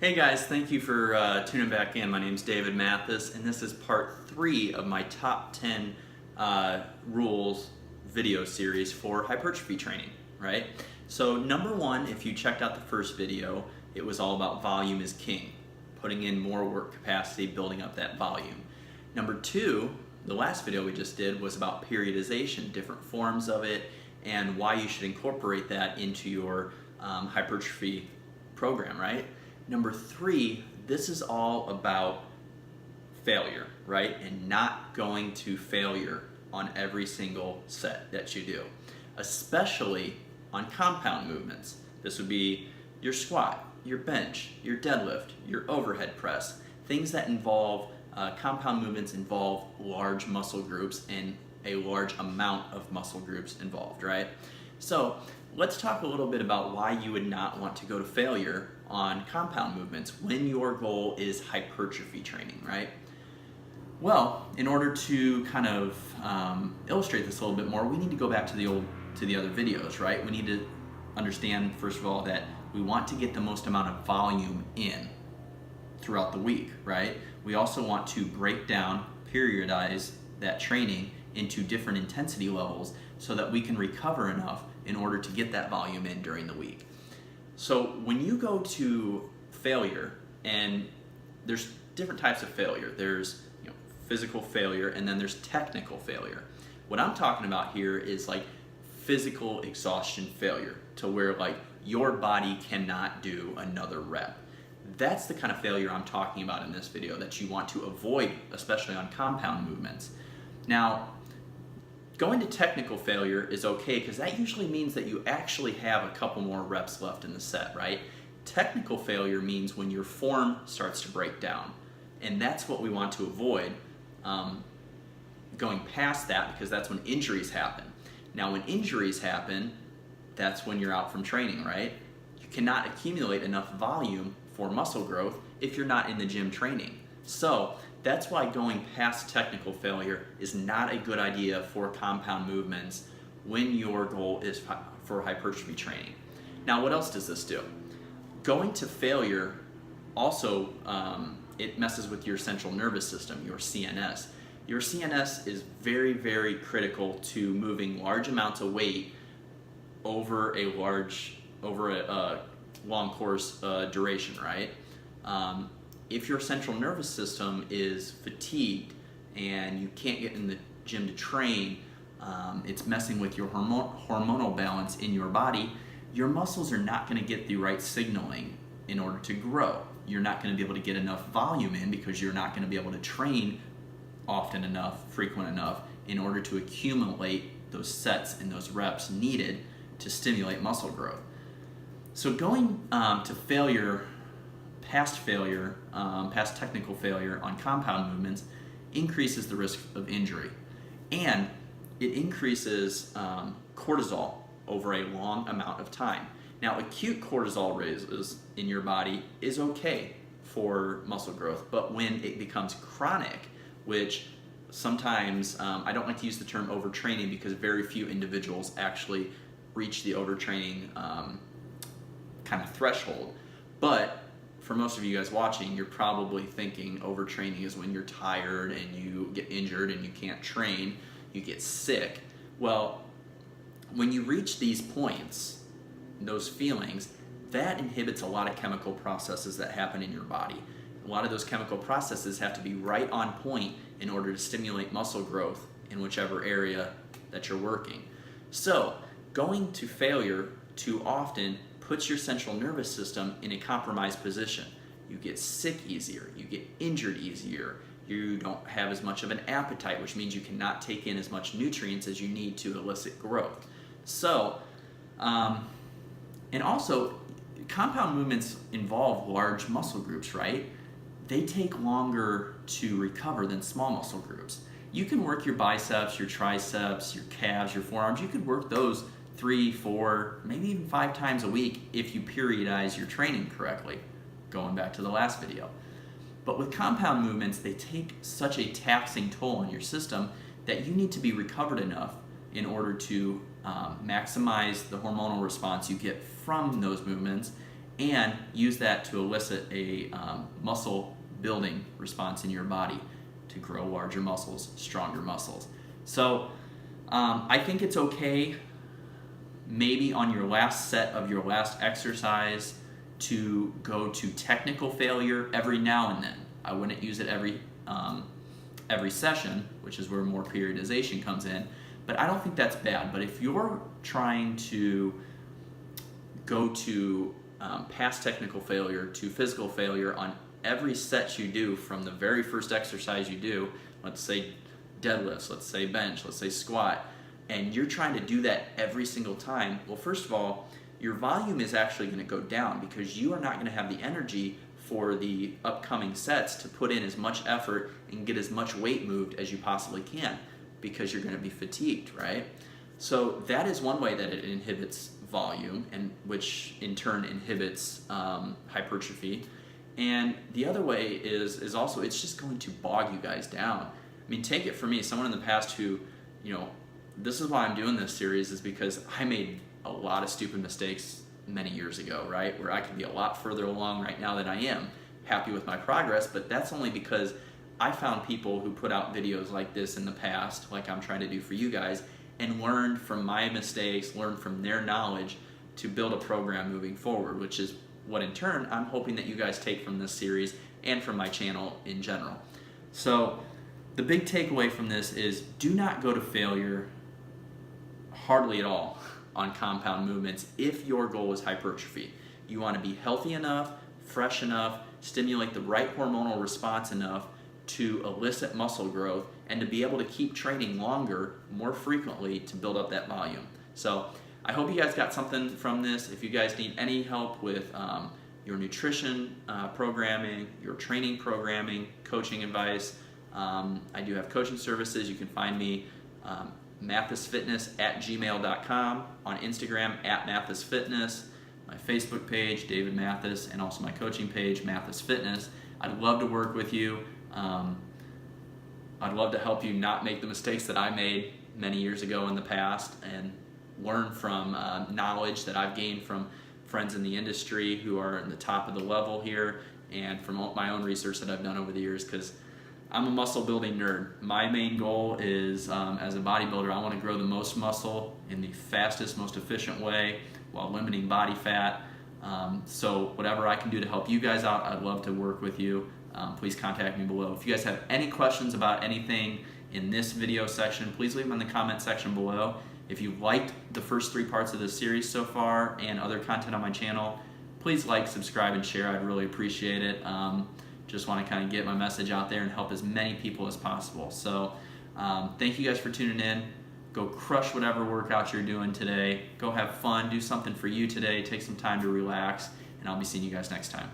Hey guys, thank you for tuning back in. My name's David Mathas, and this is part 3 of my top 10 rules video series for hypertrophy training, right? So number 1, if you checked out the first video, it was all about volume is king, putting in more work capacity, building up that volume. Number 2, the last video we just did was about periodization, different forms of it, and why you should incorporate that into your hypertrophy program, right? Number 3, this is all about failure, right? And not going to failure on every single set that you do, especially on compound movements. This would be your squat, your bench, your deadlift, your overhead press. Things that involve compound movements involve large muscle groups and a large amount of muscle groups involved, right? So let's talk a little bit about why you would not want to go to failure on compound movements when your goal is hypertrophy training, right? Well, in order to kind of illustrate this a little bit more, we need to go back to the other videos, right? We need to understand, first of all, that we want to get the most amount of volume in throughout the week, right? We also want to break down, periodize that training into different intensity levels so that we can recover enough in order to get that volume in during the week. So when you go to failure, and there's different types of failure. There's physical failure, and then there's technical failure. What I'm talking about here is like physical exhaustion failure, to where like your body cannot do another rep. That's the kind of failure I'm talking about in this video that you want to avoid, especially on compound movements. Now, going to technical failure is okay because that usually means that you actually have a couple more reps left in the set, right? Technical failure means when your form starts to break down, and that's what we want to avoid going past that, because that's when injuries happen. Now, when injuries happen, that's when you're out from training, right? You cannot accumulate enough volume for muscle growth if you're not in the gym training. So that's why going past technical failure is not a good idea for compound movements when your goal is for hypertrophy training. Now, what else does this do? Going to failure also, it messes with your central nervous system, your CNS. Your CNS is very, very critical to moving large amounts of weight over a long course duration, right? If your central nervous system is fatigued and you can't get in the gym to train, it's messing with your hormonal balance in your body. Your muscles are not going to get the right signaling in order to grow. You're not going to be able to get enough volume in because you're not going to be able to train often enough, frequent enough, in order to accumulate those sets and those reps needed to stimulate muscle growth. So going to failure, past technical failure on compound movements increases the risk of injury, and it increases cortisol over a long amount of time. Now, acute cortisol raises in your body is okay for muscle growth, but when it becomes chronic, which sometimes, I don't like to use the term overtraining because very few individuals actually reach the overtraining kind of threshold, but for most of you guys watching, you're probably thinking overtraining is when you're tired and you get injured and you can't train, you get sick. Well, when you reach these points, those feelings, that inhibits a lot of chemical processes that happen in your body. A lot of those chemical processes have to be right on point in order to stimulate muscle growth in whichever area that you're working. So, going to failure too often puts your central nervous system in a compromised position. You get sick easier, you get injured easier, you don't have as much of an appetite, which means you cannot take in as much nutrients as you need to elicit growth. So, and also, compound movements involve large muscle groups, right? They take longer to recover than small muscle groups. You can work your biceps, your triceps, your calves, your forearms. You could work those 3, 4, maybe even 5 times a week if you periodize your training correctly, going back to the last video. But with compound movements, they take such a taxing toll on your system that you need to be recovered enough in order to maximize the hormonal response you get from those movements and use that to elicit a muscle building response in your body to grow larger muscles, stronger muscles. So I think it's okay maybe on your last set of your last exercise to go to technical failure every now and then. I wouldn't use it every session, which is where more periodization comes in, but I don't think that's bad. But if you're trying to go to past technical failure to physical failure on every set you do from the very first exercise you do, let's say deadlifts, let's say bench, let's say squat, and you're trying to do that every single time, well, first of all, your volume is actually going to go down because you are not going to have the energy for the upcoming sets to put in as much effort and get as much weight moved as you possibly can because you're going to be fatigued, right? So that is one way that it inhibits volume, and which in turn inhibits hypertrophy. And the other way is also it's just going to bog you guys down. I mean, take it from me, someone in the past who, this is why I'm doing this series, is because I made a lot of stupid mistakes many years ago, right? Where I could be a lot further along right now than I am. Happy with my progress, but that's only because I found people who put out videos like this in the past, like I'm trying to do for you guys, and learned from my mistakes, learned from their knowledge to build a program moving forward, which is what in turn I'm hoping that you guys take from this series and from my channel in general. So the big takeaway from this is do not go to failure hardly at all on compound movements if your goal is hypertrophy. You want to be healthy enough, fresh enough, stimulate the right hormonal response enough to elicit muscle growth and to be able to keep training longer, more frequently to build up that volume. So I hope you guys got something from this. If you guys need any help with your nutrition programming, your training programming, coaching advice, I do have coaching services. You can find me MathasFitness@gmail.com, on Instagram @MathasFitness, my Facebook page, David Mathas, and also my coaching page, MathasFitness. I'd love to work with you. I'd love to help you not make the mistakes that I made many years ago in the past and learn from knowledge that I've gained from friends in the industry who are at the top of the level here, and from my own research that I've done over the years, because I'm a muscle building nerd. My main goal is, as a bodybuilder, I want to grow the most muscle in the fastest, most efficient way while limiting body fat. So whatever I can do to help you guys out, I'd love to work with you. Please contact me below. If you guys have any questions about anything in this video section, please leave them in the comment section below. If you liked the first 3 parts of this series so far and other content on my channel, please like, subscribe, and share. I'd really appreciate it. Just want to kind of get my message out there and help as many people as possible. So thank you guys for tuning in. Go crush whatever workout you're doing today. Go have fun. Do something for you today. Take some time to relax. And I'll be seeing you guys next time.